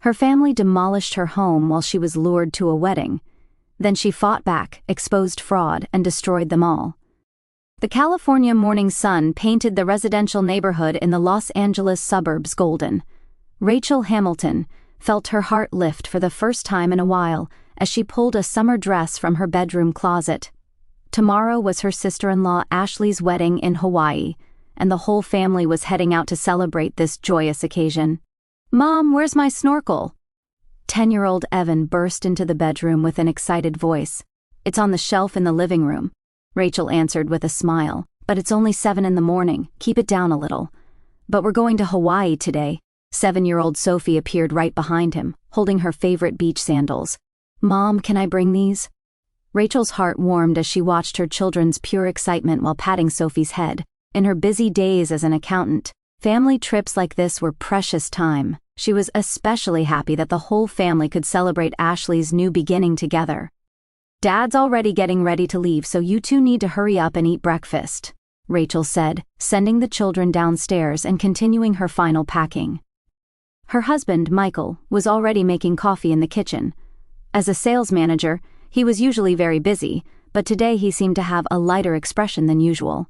Her family demolished her home while she was lured to a wedding. Then she fought back, exposed fraud, and destroyed them all. The California Morning Sun painted the residential neighborhood in the Los Angeles suburbs golden. Rachel Hamilton felt her heart lift for the first time in a while as she pulled a summer dress from her bedroom closet. Tomorrow was her sister-in-law Ashley's wedding in Hawaii, and the whole family was heading out to celebrate this joyous occasion. "Mom, where's my snorkel?" 10-year-old Evan burst into the bedroom with an excited voice. "It's on the shelf in the living room," Rachel answered with a smile. "But it's only 7 in the morning, keep it down a little." "But we're going to Hawaii today." 7-year-old Sophie appeared right behind him, holding her favorite beach sandals. "Mom, can I bring these?" Rachel's heart warmed as she watched her children's pure excitement while patting Sophie's head. In her busy days as an accountant, family trips like this were precious time. She was especially happy that the whole family could celebrate Ashley's new beginning together. "Dad's already getting ready to leave, so you two need to hurry up and eat breakfast," Rachel said, sending the children downstairs and continuing her final packing. Her husband, Michael, was already making coffee in the kitchen. As a sales manager, he was usually very busy, but today he seemed to have a lighter expression than usual.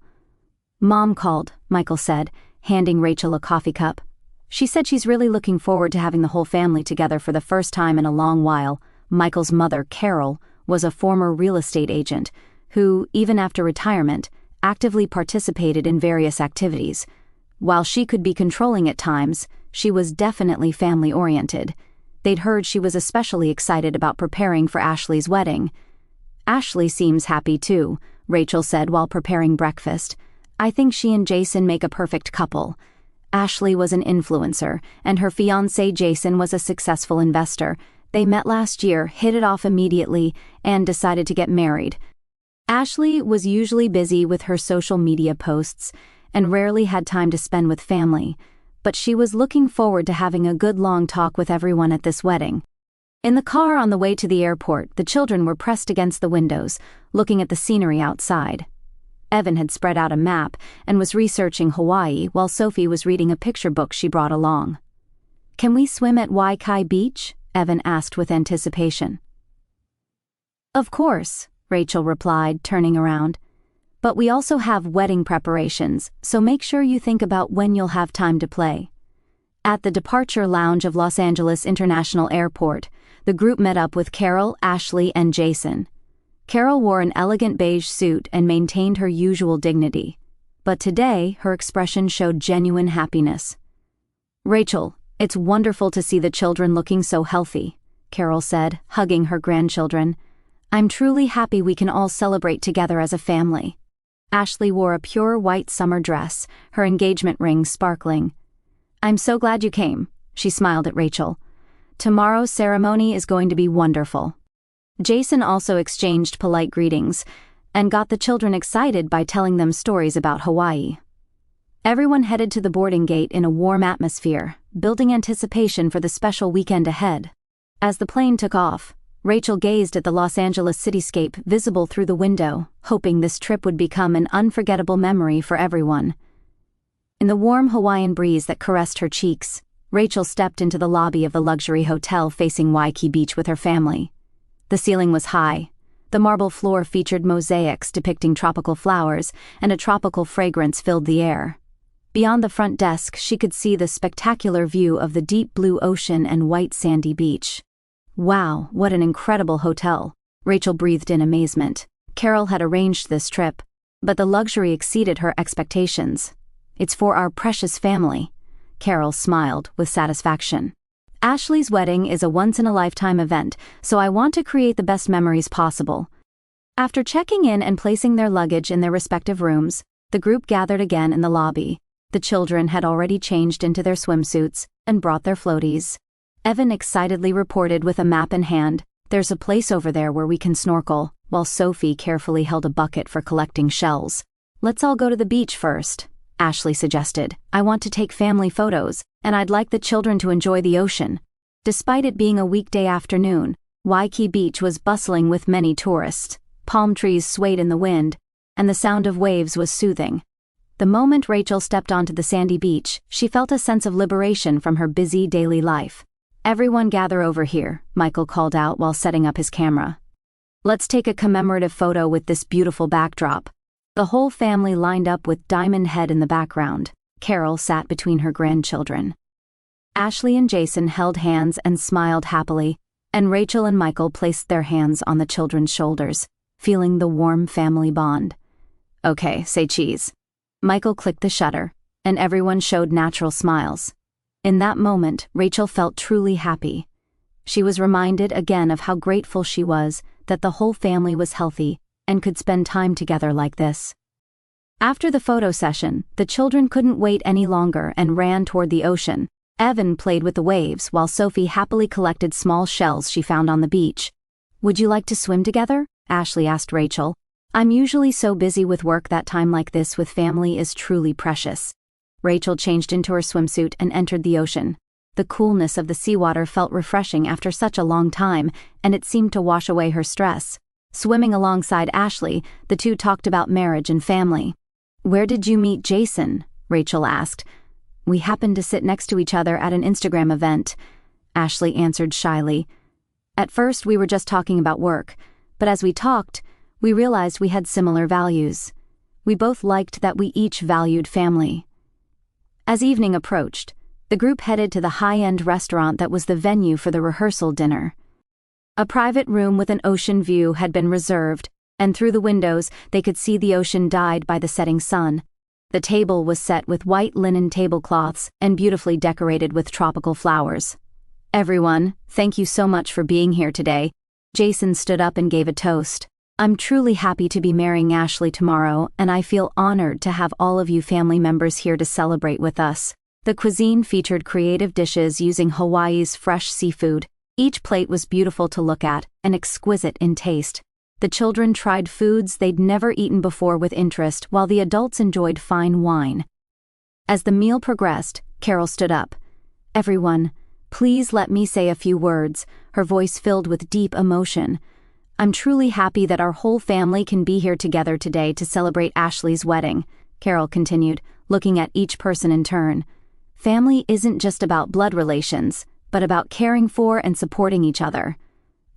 "Mom called," Michael said, handing Rachel a coffee cup. "She said she's really looking forward to having the whole family together for the first time in a long while." Michael's mother, Carol, was a former real estate agent who, even after retirement, actively participated in various activities. While she could be controlling at times, she was definitely family-oriented. They'd heard she was especially excited about preparing for Ashley's wedding. "Ashley seems happy too," Rachel said while preparing breakfast. "I think she and Jason make a perfect couple." Ashley was an influencer, and her fiancé Jason was a successful investor. They met last year, hit it off immediately, and decided to get married. Ashley was usually busy with her social media posts and rarely had time to spend with family, but she was looking forward to having a good long talk with everyone at this wedding. In the car on the way to the airport, the children were pressed against the windows, looking at the scenery outside. Evan had spread out a map and was researching Hawaii while Sophie was reading a picture book she brought along. "Can we swim at Waikiki Beach?" Evan asked with anticipation. "Of course," Rachel replied, turning around. "But we also have wedding preparations, so make sure you think about when you'll have time to play." At the departure lounge of Los Angeles International Airport, the group met up with Carol, Ashley, and Jason. Carol wore an elegant beige suit and maintained her usual dignity. But today, her expression showed genuine happiness. "Rachel, it's wonderful to see the children looking so healthy," Carol said, hugging her grandchildren. "I'm truly happy we can all celebrate together as a family." Ashley wore a pure white summer dress, her engagement ring sparkling. "I'm so glad you came," she smiled at Rachel. "Tomorrow's ceremony is going to be wonderful." Jason also exchanged polite greetings and got the children excited by telling them stories about Hawaii. Everyone headed to the boarding gate in a warm atmosphere, building anticipation for the special weekend ahead. As the plane took off, Rachel gazed at the Los Angeles cityscape visible through the window, hoping this trip would become an unforgettable memory for everyone. In the warm Hawaiian breeze that caressed her cheeks, Rachel stepped into the lobby of the luxury hotel facing Waikiki Beach with her family. The ceiling was high. The marble floor featured mosaics depicting tropical flowers, and a tropical fragrance filled the air. Beyond the front desk, she could see the spectacular view of the deep blue ocean and white sandy beach. "Wow, what an incredible hotel," Rachel breathed in amazement. Carol had arranged this trip, but the luxury exceeded her expectations. "It's for our precious family," Carol smiled with satisfaction. "Ashley's wedding is a once-in-a-lifetime event, so I want to create the best memories possible." After checking in and placing their luggage in their respective rooms, the group gathered again in the lobby. The children had already changed into their swimsuits and brought their floaties. Evan excitedly reported with a map in hand, "There's a place over there where we can snorkel," while Sophie carefully held a bucket for collecting shells. "Let's all go to the beach first," Ashley suggested. "I want to take family photos, and I'd like the children to enjoy the ocean." Despite it being a weekday afternoon, Waikiki Beach was bustling with many tourists. Palm trees swayed in the wind, and the sound of waves was soothing. The moment Rachel stepped onto the sandy beach, she felt a sense of liberation from her busy daily life. "Everyone gather over here," Michael called out while setting up his camera. "Let's take a commemorative photo with this beautiful backdrop." The whole family lined up with Diamond Head in the background. Carol sat between her grandchildren. Ashley and Jason held hands and smiled happily, and Rachel and Michael placed their hands on the children's shoulders, feeling the warm family bond. "Okay, say cheese." Michael clicked the shutter, and everyone showed natural smiles. In that moment, Rachel felt truly happy. She was reminded again of how grateful she was that the whole family was healthy and could spend time together like this. After the photo session, the children couldn't wait any longer and ran toward the ocean. Evan played with the waves while Sophie happily collected small shells she found on the beach. "Would you like to swim together?" Ashley asked Rachel. "I'm usually so busy with work that time like this with family is truly precious." Rachel changed into her swimsuit and entered the ocean. The coolness of the seawater felt refreshing after such a long time, and it seemed to wash away her stress. Swimming alongside Ashley, the two talked about marriage and family. "Where did you meet Jason?" Rachel asked. "We happened to sit next to each other at an Instagram event," Ashley answered shyly. "At first we were just talking about work, but as we talked, we realized we had similar values. We both liked that we each valued family." As evening approached, the group headed to the high-end restaurant that was the venue for the rehearsal dinner. A private room with an ocean view had been reserved, and through the windows they could see the ocean dyed by the setting sun. The table was set with white linen tablecloths and beautifully decorated with tropical flowers. "Everyone, thank you so much for being here today." Jason stood up and gave a toast. "I'm truly happy to be marrying Ashley tomorrow, and I feel honored to have all of you family members here to celebrate with us." The cuisine featured creative dishes using Hawaii's fresh seafood. Each plate was beautiful to look at and exquisite in taste. The children tried foods they'd never eaten before with interest, while the adults enjoyed fine wine. As the meal progressed, Carol stood up. "Everyone, please let me say a few words," her voice filled with deep emotion. "I'm truly happy that our whole family can be here together today to celebrate Ashley's wedding," Carol continued, looking at each person in turn. "Family isn't just about blood relations, but about caring for and supporting each other.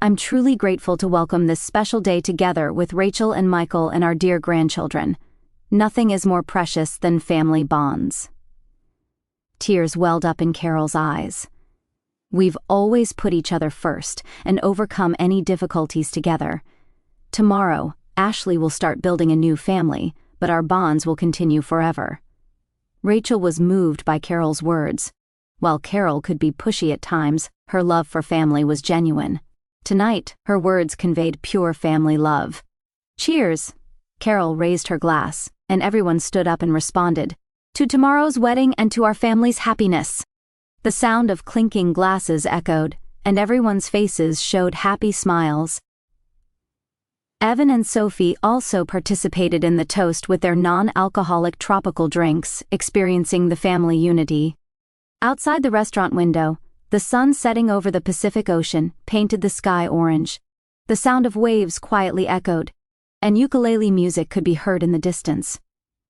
I'm truly grateful to welcome this special day together with Rachel and Michael and our dear grandchildren. Nothing is more precious than family bonds." Tears welled up in Carol's eyes. "We've always put each other first and overcome any difficulties together. Tomorrow, Ashley will start building a new family, but our bonds will continue forever." Rachel was moved by Carol's words. While Carol could be pushy at times, her love for family was genuine. Tonight, her words conveyed pure family love. "Cheers!" Carol raised her glass, and everyone stood up and responded, "To tomorrow's wedding and to our family's happiness." The sound of clinking glasses echoed, and everyone's faces showed happy smiles. Evan and Sophie also participated in the toast with their non-alcoholic tropical drinks, experiencing the family unity. Outside the restaurant window, the sun setting over the Pacific Ocean painted the sky orange. The sound of waves quietly echoed, and ukulele music could be heard in the distance.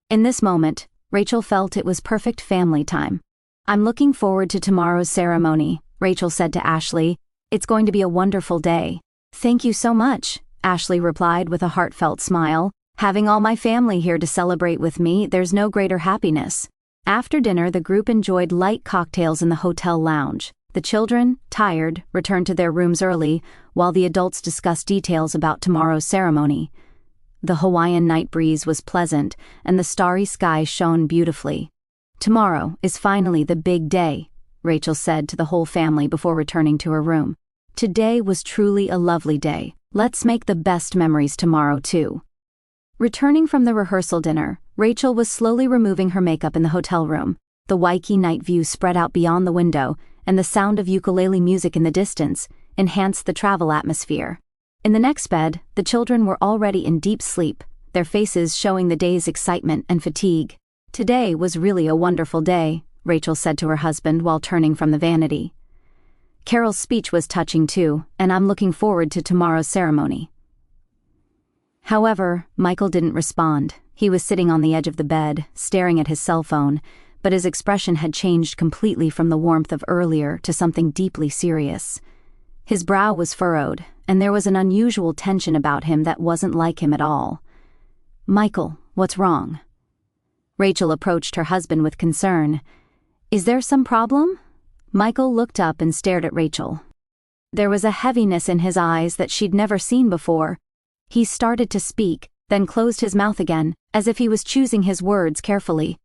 In this moment, Rachel felt it was perfect family time. "I'm looking forward to tomorrow's ceremony," Rachel said to Ashley. "It's going to be a wonderful day." "Thank you so much," Ashley replied with a heartfelt smile. "Having all my family here to celebrate with me, there's no greater happiness." After dinner, the group enjoyed light cocktails in the hotel lounge. The children, tired, returned to their rooms early, while the adults discussed details about tomorrow's ceremony. The Hawaiian night breeze was pleasant, and the starry sky shone beautifully. "Tomorrow is finally the big day," Rachel said to the whole family before returning to her room. "Today was truly a lovely day. Let's make the best memories tomorrow, too." Returning from the rehearsal dinner, Rachel was slowly removing her makeup in the hotel room. The Waikiki night view spread out beyond the window, and the sound of ukulele music in the distance enhanced the travel atmosphere. In the next bed, the children were already in deep sleep, their faces showing the day's excitement and fatigue. "Today was really a wonderful day," Rachel said to her husband while turning from the vanity. "Carol's speech was touching too, and I'm looking forward to tomorrow's ceremony." However, Michael didn't respond. He was sitting on the edge of the bed, staring at his cell phone, but his expression had changed completely from the warmth of earlier to something deeply serious. His brow was furrowed, and there was an unusual tension about him that wasn't like him at all. "Michael, what's wrong?" Rachel approached her husband with concern. "Is there some problem?" Michael looked up and stared at Rachel. There was a heaviness in his eyes that she'd never seen before. He started to speak, then closed his mouth again, as if he was choosing his words carefully.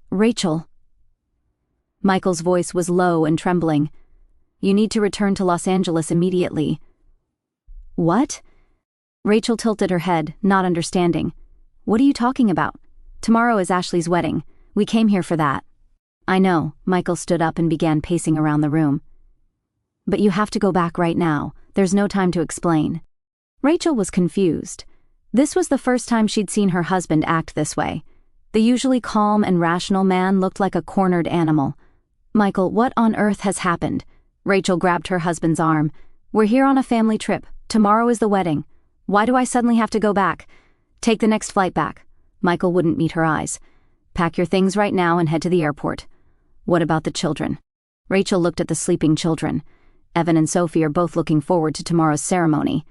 "Rachel." Michael's voice was low and trembling. "You need to return to Los Angeles immediately." "What?" Rachel tilted her head, not understanding. "What are you talking about? Tomorrow is Ashley's wedding. We came here for that." "I know." Michael stood up and began pacing around the room. "But you have to go back right now. There's no time to explain." Rachel was confused. This was the first time she'd seen her husband act this way. The usually calm and rational man looked like a cornered animal. "Michael, what on earth has happened?" Rachel grabbed her husband's arm. "We're here on a family trip. Tomorrow is the wedding. Why do I suddenly have to go back? Take the next flight back." Michael wouldn't meet her eyes. "Pack your things right now and head to the airport." "What about the children?" Rachel looked at the sleeping children. "Evan and Sophie are both looking forward to tomorrow's ceremony."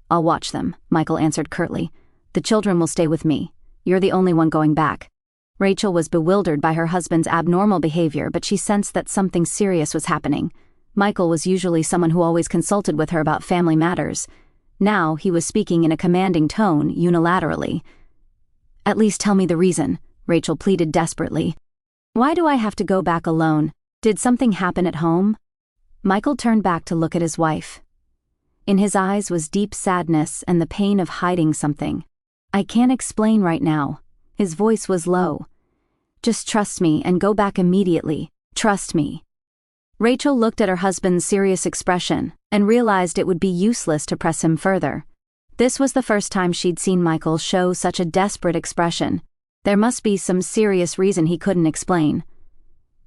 "I'll watch them," Michael answered curtly. "The children will stay with me. You're the only one going back." Rachel was bewildered by her husband's abnormal behavior, but she sensed that something serious was happening. Michael was usually someone who always consulted with her about family matters. Now he was speaking in a commanding tone, unilaterally. "At least tell me the reason," Rachel pleaded desperately. "Why do I have to go back alone? Did something happen at home?" Michael turned back to look at his wife. In his eyes was deep sadness and the pain of hiding something. "I can't explain right now." His voice was low. "Just trust me and go back immediately. Trust me." Rachel looked at her husband's serious expression and realized it would be useless to press him further. This was the first time she'd seen Michael show such a desperate expression. There must be some serious reason he couldn't explain.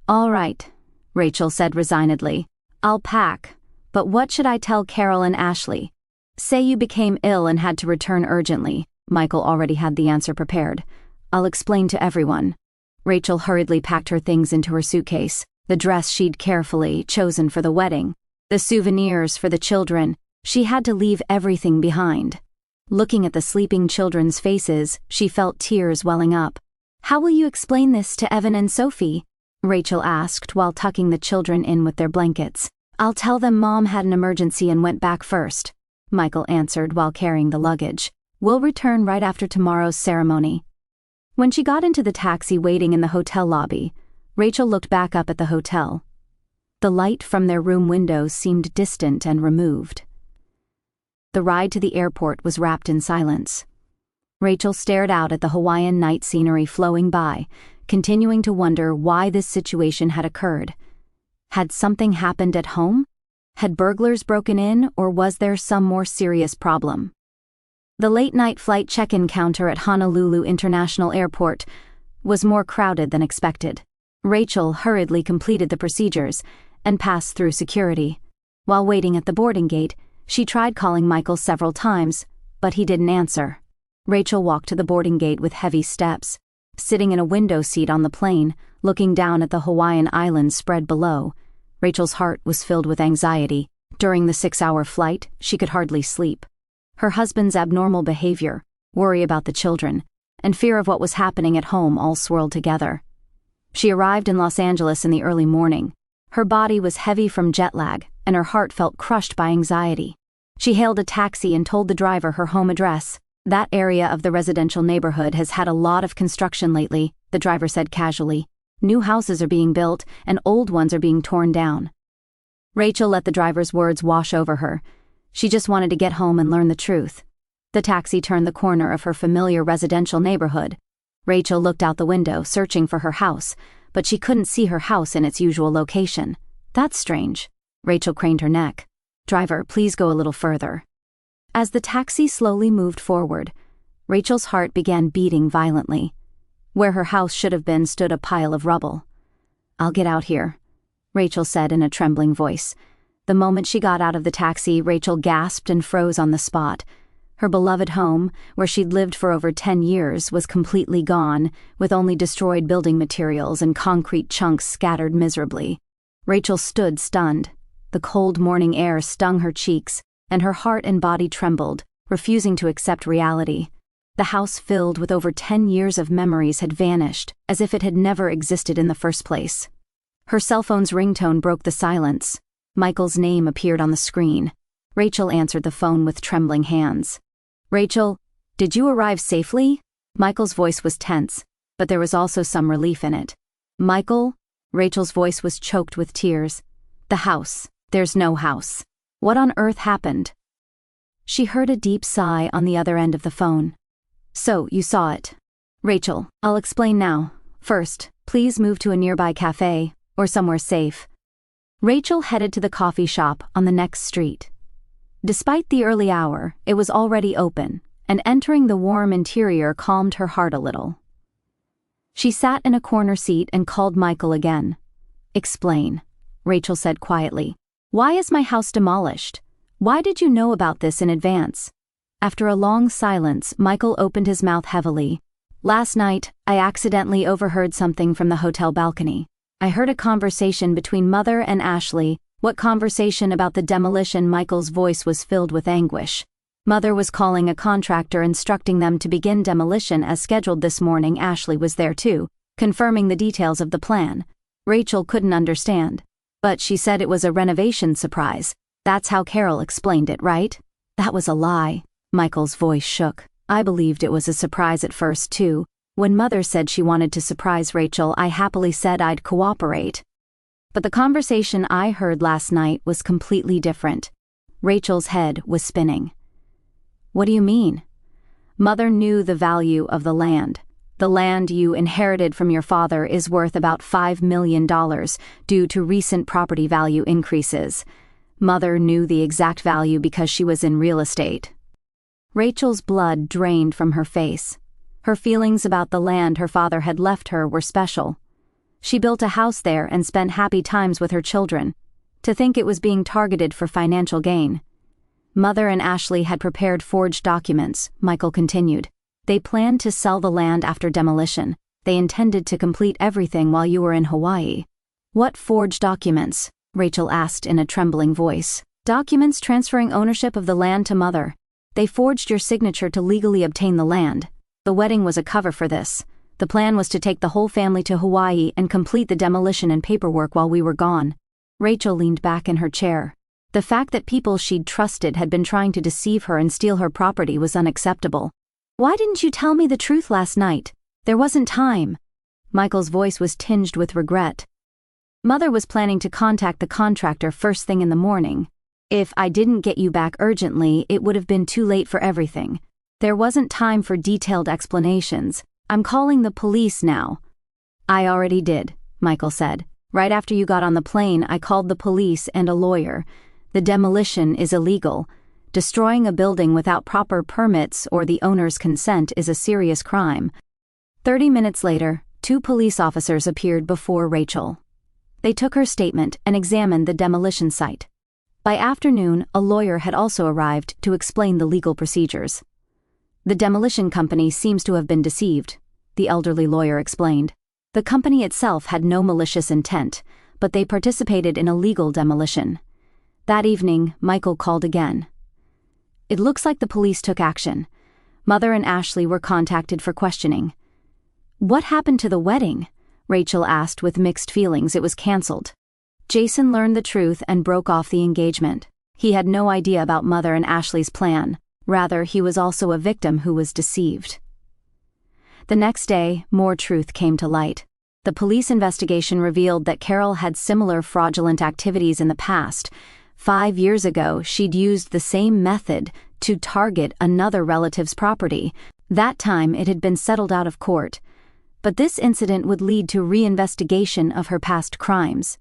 "All right," Rachel said resignedly. "I'll pack, but what should I tell Carol and Ashley?" "Say you became ill and had to return urgently." Michael already had the answer prepared. "I'll explain to everyone." Rachel hurriedly packed her things into her suitcase, the dress she'd carefully chosen for the wedding, the souvenirs for the children. She had to leave everything behind. Looking at the sleeping children's faces, she felt tears welling up. "How will you explain this to Evan and Sophie?" Rachel asked while tucking the children in with their blankets. "I'll tell them Mom had an emergency and went back first," Michael answered while carrying the luggage. "We'll return right after tomorrow's ceremony." When she got into the taxi waiting in the hotel lobby, Rachel looked back up at the hotel. The light from their room windows seemed distant and removed. The ride to the airport was wrapped in silence. Rachel stared out at the Hawaiian night scenery flowing by, continuing to wonder why this situation had occurred. Had something happened at home? Had burglars broken in, or was there some more serious problem? The late-night flight check-in counter at Honolulu International Airport was more crowded than expected. Rachel hurriedly completed the procedures and passed through security. While waiting at the boarding gate, she tried calling Michael several times, but he didn't answer. Rachel walked to the boarding gate with heavy steps. Sitting in a window seat on the plane, looking down at the Hawaiian islands spread below, Rachel's heart was filled with anxiety. During the 6-hour flight, she could hardly sleep. Her husband's abnormal behavior, worry about the children, and fear of what was happening at home all swirled together. She arrived in Los Angeles in the early morning. Her body was heavy from jet lag, and her heart felt crushed by anxiety. She hailed a taxi and told the driver her home address. "That area of the residential neighborhood has had a lot of construction lately," the driver said casually. "New houses are being built, and old ones are being torn down." Rachel let the driver's words wash over her. She just wanted to get home and learn the truth. The taxi turned the corner of her familiar residential neighborhood. Rachel looked out the window, searching for her house, but she couldn't see her house in its usual location. "That's strange." Rachel craned her neck. "Driver, please go a little further." As the taxi slowly moved forward, Rachel's heart began beating violently. Where her house should have been stood a pile of rubble. "I'll get out here," Rachel said in a trembling voice. The moment she got out of the taxi, Rachel gasped and froze on the spot. Her beloved home, where she'd lived for over 10 years, was completely gone, with only destroyed building materials and concrete chunks scattered miserably. Rachel stood stunned. The cold morning air stung her cheeks, and her heart and body trembled, refusing to accept reality. The house filled with over 10 years of memories had vanished, as if it had never existed in the first place. Her cell phone's ringtone broke the silence. Michael's name appeared on the screen. Rachel answered the phone with trembling hands. "Rachel, did you arrive safely?" Michael's voice was tense, but there was also some relief in it. "Michael?" Rachel's voice was choked with tears. "The house. There's no house. What on earth happened?" She heard a deep sigh on the other end of the phone. "So, you saw it." "Rachel, I'll explain now. First, please move to a nearby cafe, or somewhere safe." Rachel headed to the coffee shop on the next street. Despite the early hour, it was already open, and entering the warm interior calmed her heart a little. She sat in a corner seat and called Michael again. "Explain," Rachel said quietly. "Why is my house demolished? Why did you know about this in advance?" After a long silence, Michael opened his mouth heavily. "Last night, I accidentally overheard something from the hotel balcony. I heard a conversation between Mother and Ashley." "What conversation about the demolition?" Michael's voice was filled with anguish. "Mother was calling a contractor instructing them to begin demolition as scheduled this morning. Ashley was there too, confirming the details of the plan." Rachel couldn't understand. "But she said it was a renovation surprise. That's how Carol explained it, right?" "That was a lie." Michael's voice shook. "I believed it was a surprise at first too. When Mother said she wanted to surprise Rachel, I happily said I'd cooperate. But the conversation I heard last night was completely different." Rachel's head was spinning. "What do you mean?" "Mother knew the value of the land. The land you inherited from your father is worth about $5 million due to recent property value increases. Mother knew the exact value because she was in real estate." Rachel's blood drained from her face. Her feelings about the land her father had left her were special. She built a house there and spent happy times with her children. To think it was being targeted for financial gain. "Mother and Ashley had prepared forged documents," Michael continued. "They planned to sell the land after demolition. They intended to complete everything while you were in Hawaii." "What forged documents?" Rachel asked in a trembling voice. "Documents transferring ownership of the land to Mother. They forged your signature to legally obtain the land. The wedding was a cover for this. The plan was to take the whole family to Hawaii and complete the demolition and paperwork while we were gone." Rachel leaned back in her chair. The fact that people she'd trusted had been trying to deceive her and steal her property was unacceptable. "Why didn't you tell me the truth last night? There wasn't time." Michael's voice was tinged with regret. "Mother was planning to contact the contractor first thing in the morning. If I didn't get you back urgently, it would have been too late for everything. There wasn't time for detailed explanations. I'm calling the police now." "I already did," Michael said. "Right after you got on the plane, I called the police and a lawyer. The demolition is illegal. Destroying a building without proper permits or the owner's consent is a serious crime." 30 minutes later, 2 police officers appeared before Rachel. They took her statement and examined the demolition site. By afternoon, a lawyer had also arrived to explain the legal procedures. "The demolition company seems to have been deceived," the elderly lawyer explained. "The company itself had no malicious intent, but they participated in a legal demolition." That evening, Michael called again. "It looks like the police took action. Mother and Ashley were contacted for questioning." "What happened to the wedding?" Rachel asked with mixed feelings. "It was canceled." Jason learned the truth and broke off the engagement. He had no idea about Mother and Ashley's plan. Rather, he was also a victim who was deceived. The next day, more truth came to light. The police investigation revealed that Carol had similar fraudulent activities in the past. 5 years ago, she'd used the same method to target another relative's property. That time, it had been settled out of court. But this incident would lead to reinvestigation of her past crimes.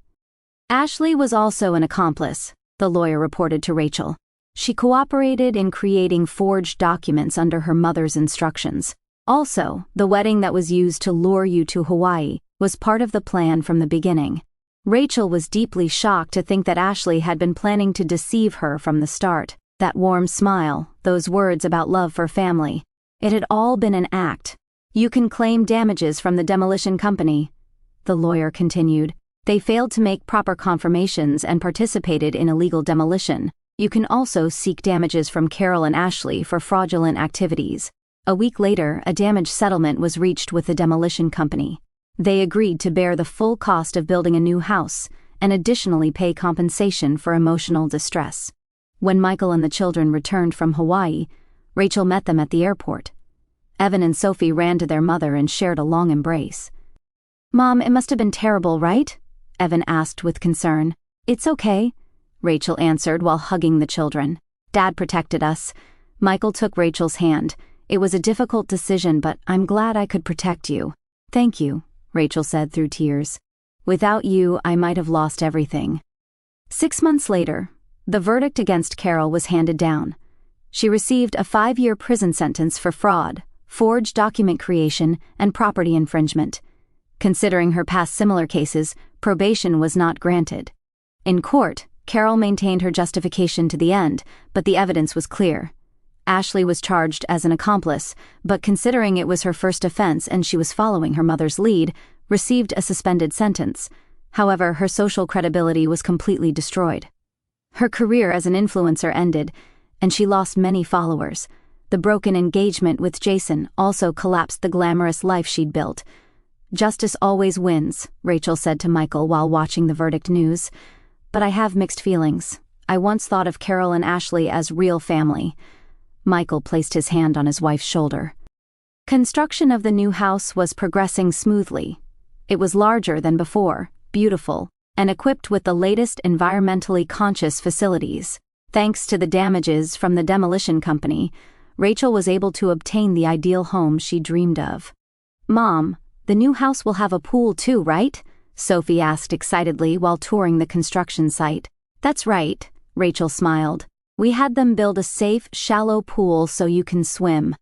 Ashley was also an accomplice, the lawyer reported to Rachel. She cooperated in creating forged documents under her mother's instructions. Also, the wedding that was used to lure you to Hawaii was part of the plan from the beginning. Rachel was deeply shocked to think that Ashley had been planning to deceive her from the start. That warm smile, those words about love for family. It had all been an act. You can claim damages from the demolition company, the lawyer continued. They failed to make proper confirmations and participated in illegal demolition. You can also seek damages from Carol and Ashley for fraudulent activities. A week later, a damage settlement was reached with the demolition company. They agreed to bear the full cost of building a new house and additionally pay compensation for emotional distress. When Michael and the children returned from Hawaii, Rachel met them at the airport. Evan and Sophie ran to their mother and shared a long embrace. "Mom, it must have been terrible, right?" Evan asked with concern. "It's okay," Rachel answered while hugging the children. "Dad protected us." Michael took Rachel's hand. "It was a difficult decision, but I'm glad I could protect you." "Thank you," Rachel said through tears. "Without you, I might have lost everything." 6 months later, the verdict against Carol was handed down. She received a 5-year prison sentence for fraud, forged document creation, and property infringement. Considering her past similar cases, probation was not granted. In court, Carol maintained her justification to the end, but the evidence was clear. Ashley was charged as an accomplice, but considering it was her first offense and she was following her mother's lead, received a suspended sentence. However, her social credibility was completely destroyed. Her career as an influencer ended, and she lost many followers. The broken engagement with Jason also collapsed the glamorous life she'd built. "Justice always wins," Rachel said to Michael while watching the verdict news. "But I have mixed feelings. I once thought of Carol and Ashley as real family." Michael placed his hand on his wife's shoulder. Construction of the new house was progressing smoothly. It was larger than before, beautiful, and equipped with the latest environmentally conscious facilities. Thanks to the damages from the demolition company, Rachel was able to obtain the ideal home she dreamed of. "Mom, the new house will have a pool too, right?" Sophie asked excitedly while touring the construction site. "That's right," Rachel smiled. "We had them build a safe, shallow pool so you can swim."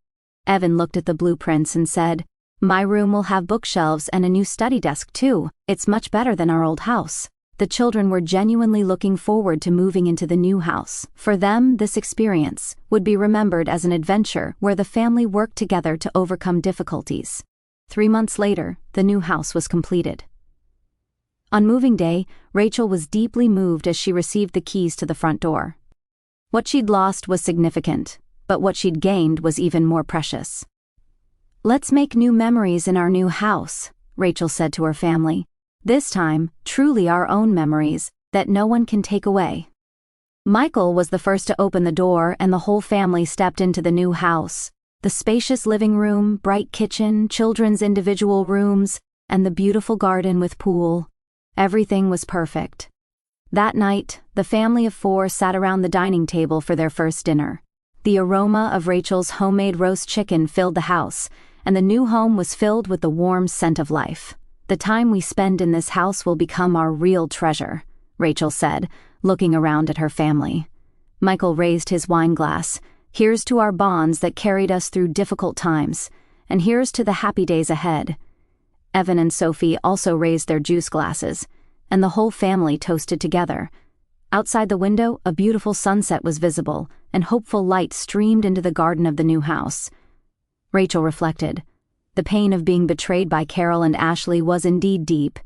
Evan looked at the blueprints and said, "My room will have bookshelves and a new study desk too. It's much better than our old house." The children were genuinely looking forward to moving into the new house. For them, this experience would be remembered as an adventure where the family worked together to overcome difficulties. 3 months later, the new house was completed. On moving day, Rachel was deeply moved as she received the keys to the front door. What she'd lost was significant, but what she'd gained was even more precious. "Let's make new memories in our new house," Rachel said to her family. "This time, truly our own memories that no one can take away." Michael was the first to open the door and the whole family stepped into the new house. The spacious living room, bright kitchen, children's individual rooms, and the beautiful garden with pool. Everything was perfect. That night, the family of 4 sat around the dining table for their first dinner. The aroma of Rachel's homemade roast chicken filled the house, and the new home was filled with the warm scent of life. "The time we spend in this house will become our real treasure," Rachel said, looking around at her family. Michael raised his wine glass. "Here's to our bonds that carried us through difficult times, and here's to the happy days ahead." Evan and Sophie also raised their juice glasses, and the whole family toasted together. Outside the window, a beautiful sunset was visible, and hopeful light streamed into the garden of the new house. Rachel reflected. The pain of being betrayed by Carol and Ashley was indeed deep,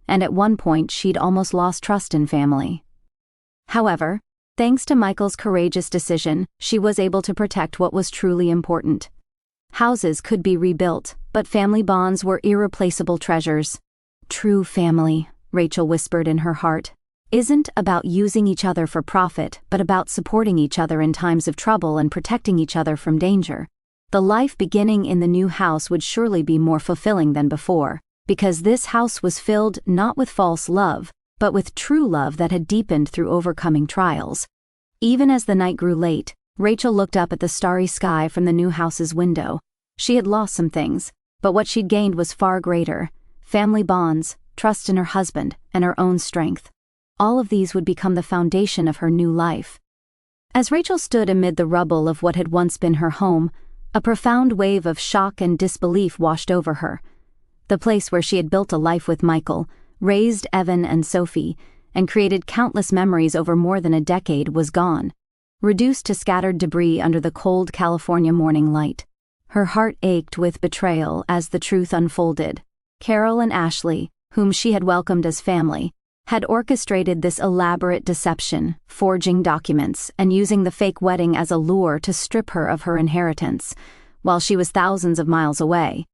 and at one point she'd almost lost trust in family. However, thanks to Michael's courageous decision, she was able to protect what was truly important. Houses could be rebuilt, but family bonds were irreplaceable treasures. "True family," Rachel whispered in her heart, "isn't about using each other for profit, but about supporting each other in times of trouble and protecting each other from danger." The life beginning in the new house would surely be more fulfilling than before, because this house was filled not with false love, but with true love that had deepened through overcoming trials. Even as the night grew late, Rachel looked up at the starry sky from the new house's window. She had lost some things, but what she'd gained was far greater: family bonds, trust in her husband, and her own strength. All of these would become the foundation of her new life. As Rachel stood amid the rubble of what had once been her home, a profound wave of shock and disbelief washed over her. The place where she had built a life with Michael, raised Evan and Sophie, and created countless memories over more than a decade was gone. reduced to scattered debris under the cold California morning light. Her heart ached with betrayal as the truth unfolded. Carol and Ashley, whom she had welcomed as family, had orchestrated this elaborate deception, forging documents and using the fake wedding as a lure to strip her of her inheritance, while she was thousands of miles away.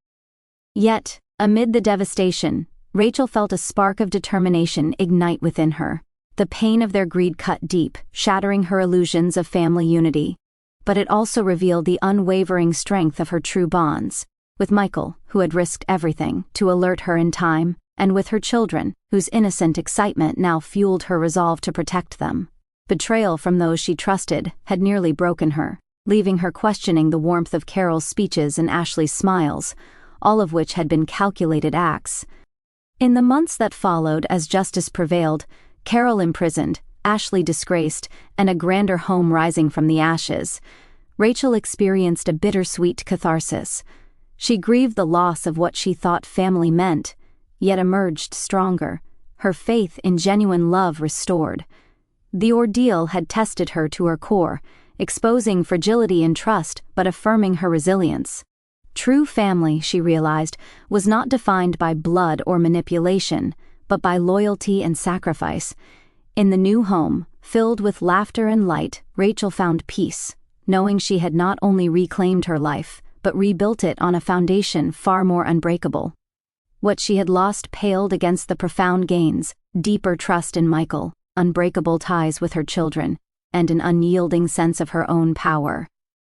Yet, amid the devastation, Rachel felt a spark of determination ignite within her. The pain of their greed cut deep, shattering her illusions of family unity. But it also revealed the unwavering strength of her true bonds, with Michael, who had risked everything to alert her in time, and with her children, whose innocent excitement now fueled her resolve to protect them. Betrayal from those she trusted had nearly broken her, leaving her questioning the warmth of Carol's speeches and Ashley's smiles, all of which had been calculated acts. In the months that followed, as justice prevailed, Carol imprisoned, Ashley disgraced, and a grander home rising from the ashes, Rachel experienced a bittersweet catharsis. She grieved the loss of what she thought family meant, yet emerged stronger, her faith in genuine love restored. The ordeal had tested her to her core, exposing fragility in trust but affirming her resilience. True family, she realized, was not defined by blood or manipulation, but by loyalty and sacrifice. In the new home, filled with laughter and light, Rachel found peace, knowing she had not only reclaimed her life, but rebuilt it on a foundation far more unbreakable. What she had lost paled against the profound gains: deeper trust in Michael, unbreakable ties with her children, and an unyielding sense of her own power.